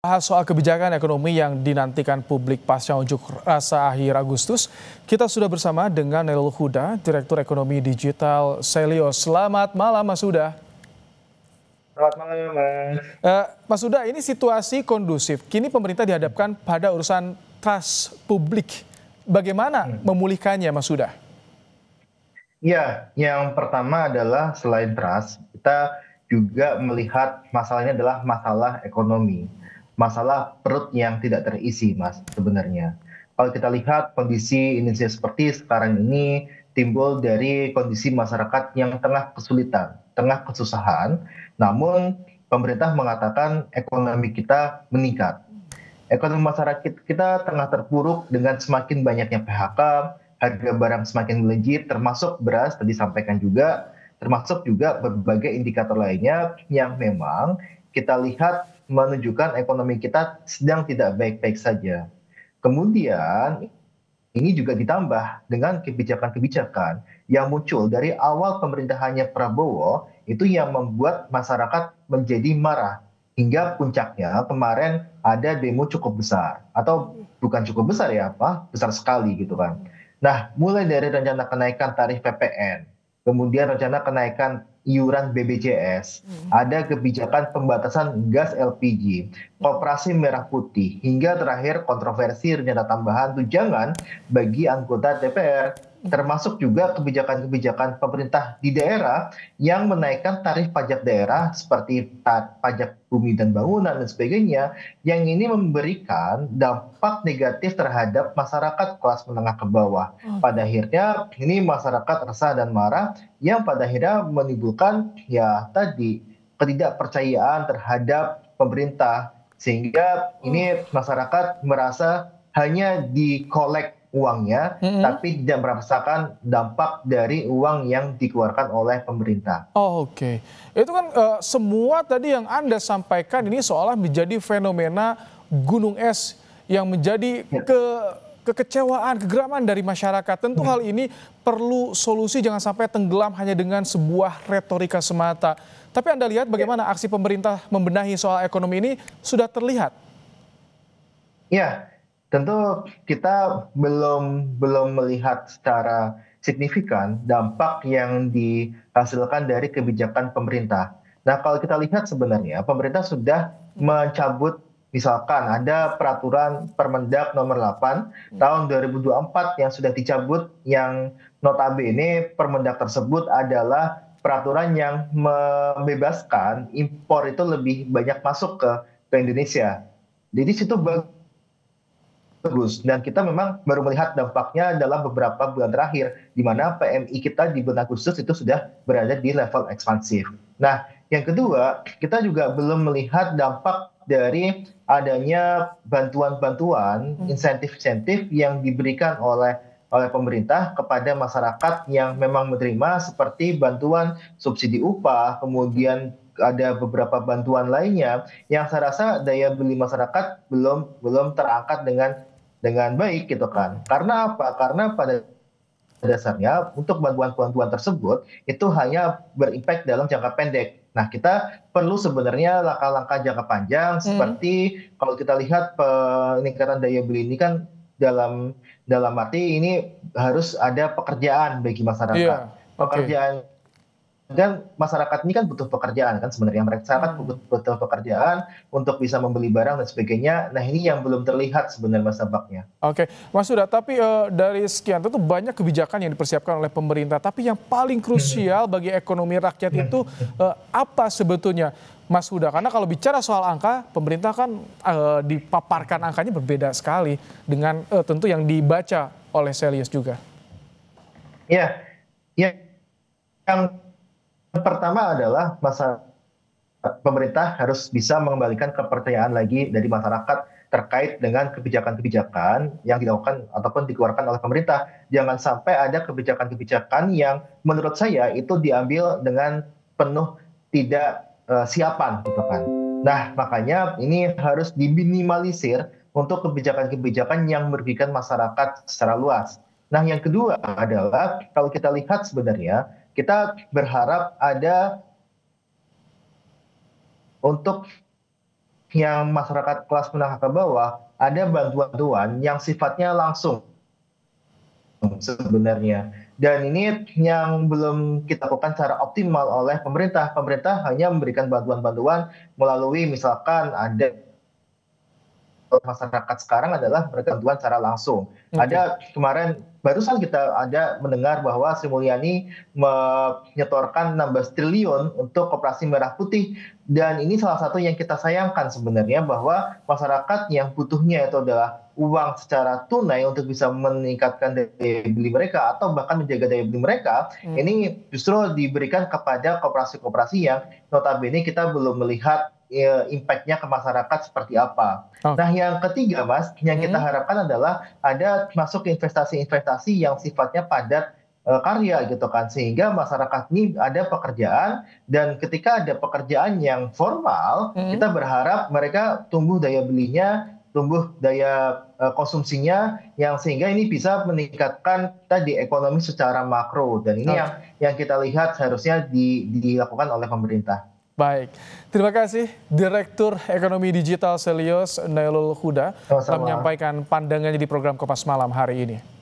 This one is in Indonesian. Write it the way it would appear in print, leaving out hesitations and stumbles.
Bahas soal kebijakan ekonomi yang dinantikan publik pasca unjuk rasa akhir Agustus, kita sudah bersama dengan Nailul Huda, Direktur Ekonomi Digital Selios. Selamat malam Mas Huda. Selamat malam, Mas. Mas Huda, ini situasi kondusif. Kini pemerintah dihadapkan pada urusan trust publik. Bagaimana memulihkannya, Mas Huda? Ya, yang pertama adalah selain trust, kita juga melihat masalahnya adalah masalah ekonomi. Masalah perut yang tidak terisi, Mas, sebenarnya. Kalau kita lihat kondisi Indonesia seperti sekarang ini timbul dari kondisi masyarakat yang tengah kesulitan, tengah kesusahan, namun pemerintah mengatakan ekonomi kita meningkat. Ekonomi masyarakat kita tengah terpuruk dengan semakin banyaknya PHK, harga barang semakin melejit, termasuk beras tadi sampaikan juga, termasuk juga berbagai indikator lainnya yang memang kita lihat menunjukkan ekonomi kita sedang tidak baik-baik saja. Kemudian ini juga ditambah dengan kebijakan-kebijakan yang muncul dari awal pemerintahannya Prabowo itu yang membuat masyarakat menjadi marah. Hingga puncaknya kemarin ada demo cukup besar. Atau bukan cukup besar ya, besar sekali gitu kan. Nah, mulai dari rencana kenaikan tarif PPN, kemudian rencana kenaikan iuran BPJS, ada kebijakan pembatasan gas LPG, koperasi merah putih, hingga terakhir kontroversi rencana tambahan tunjangan bagi anggota DPR, termasuk juga kebijakan-kebijakan pemerintah di daerah yang menaikkan tarif pajak daerah seperti pajak bumi dan bangunan dan sebagainya, yang ini memberikan dampak negatif terhadap masyarakat kelas menengah ke bawah. Pada akhirnya ini masyarakat resah dan marah yang pada akhirnya menimbulkan ya tadi ketidakpercayaan terhadap pemerintah, sehingga ini masyarakat merasa hanya dikolek uangnya tapi tidak merasakan dampak dari uang yang dikeluarkan oleh pemerintah. Oh, oke. Itu kan semua tadi yang Anda sampaikan ini seolah menjadi fenomena gunung es yang menjadi kekecewaan, kegeraman dari masyarakat. Tentu hal ini perlu solusi, jangan sampai tenggelam hanya dengan sebuah retorika semata. Tapi Anda lihat bagaimana aksi pemerintah membenahi soal ekonomi ini sudah terlihat? Ya, tentu kita belum melihat secara signifikan dampak yang dihasilkan dari kebijakan pemerintah. Nah, kalau kita lihat sebenarnya pemerintah sudah mencabut, misalkan ada peraturan Permendak nomor 8 tahun 2024 yang sudah dicabut, yang notabene Permendak tersebut adalah peraturan yang membebaskan impor itu lebih banyak masuk ke Indonesia. Jadi situ bagus, dan kita memang baru melihat dampaknya dalam beberapa bulan terakhir, di mana PMI kita di bulan Agustus itu sudah berada di level ekspansif. Nah, yang kedua, kita juga belum melihat dampak dari adanya bantuan-bantuan, insentif-insentif yang diberikan oleh pemerintah kepada masyarakat yang memang menerima, seperti bantuan subsidi upah, kemudian ada beberapa bantuan lainnya yang saya rasa daya beli masyarakat belum terangkat dengan baik gitu kan. Karena apa? Karena pada dasarnya untuk bantuan-bantuan tersebut itu hanya berimpact dalam jangka pendek. Nah, kita perlu sebenarnya langkah-langkah jangka panjang, seperti kalau kita lihat peningkatan daya beli ini kan dalam dalam arti ini harus ada pekerjaan bagi masyarakat. Iya, oke. Pekerjaan, dan masyarakat ini kan butuh pekerjaan kan sebenarnya, masyarakat butuh pekerjaan untuk bisa membeli barang dan sebagainya. Nah, ini yang belum terlihat sebenarnya Mas dampaknya. Oke, Mas Huda, tapi dari sekian tentu banyak kebijakan yang dipersiapkan oleh pemerintah, tapi yang paling krusial bagi ekonomi rakyat itu apa sebetulnya, Mas Huda? Karena kalau bicara soal angka, pemerintah kan dipaparkan angkanya berbeda sekali dengan tentu yang dibaca oleh Selius juga. Ya, ya, yang pertama adalah pemerintah harus bisa mengembalikan kepercayaan lagi dari masyarakat terkait dengan kebijakan-kebijakan yang dilakukan ataupun dikeluarkan oleh pemerintah. Jangan sampai ada kebijakan-kebijakan yang menurut saya itu diambil dengan penuh tidak siapan gitu kan. Nah, makanya ini harus diminimalisir untuk kebijakan-kebijakan yang merugikan masyarakat secara luas. Nah, yang kedua adalah kalau kita lihat sebenarnya kita berharap ada untuk yang masyarakat kelas menengah ke bawah, ada bantuan-bantuan yang sifatnya langsung sebenarnya. Dan ini yang belum kita lakukan secara optimal oleh pemerintah. Pemerintah hanya memberikan bantuan-bantuan melalui misalkan ada masyarakat sekarang adalah bantuan secara langsung. Oke. Ada kemarin barusan kita ada mendengar bahwa Sri Mulyani menyetorkan 16 triliun untuk Koperasi Merah Putih, dan ini salah satu yang kita sayangkan sebenarnya, bahwa masyarakat yang butuhnya itu adalah uang secara tunai untuk bisa meningkatkan daya beli mereka atau bahkan menjaga daya beli mereka, ini justru diberikan kepada koperasi-koperasi yang notabene kita belum melihat impact-nya ke masyarakat seperti apa. Oke. Nah, yang ketiga, Mas, yang kita harapkan adalah ada masuk investasi-investasi yang sifatnya padat karya gitu kan, sehingga masyarakat ini ada pekerjaan, dan ketika ada pekerjaan yang formal, kita berharap mereka tumbuh daya belinya, tumbuh daya konsumsinya, yang sehingga ini bisa meningkatkan tadi ekonomi secara makro, dan ini Oke. yang kita lihat seharusnya dilakukan oleh pemerintah. Baik, terima kasih Direktur Ekonomi Digital Selyos Nailul Huda telah Sama-sama. menyampaikan pandangannya di program Kompas Malam hari ini.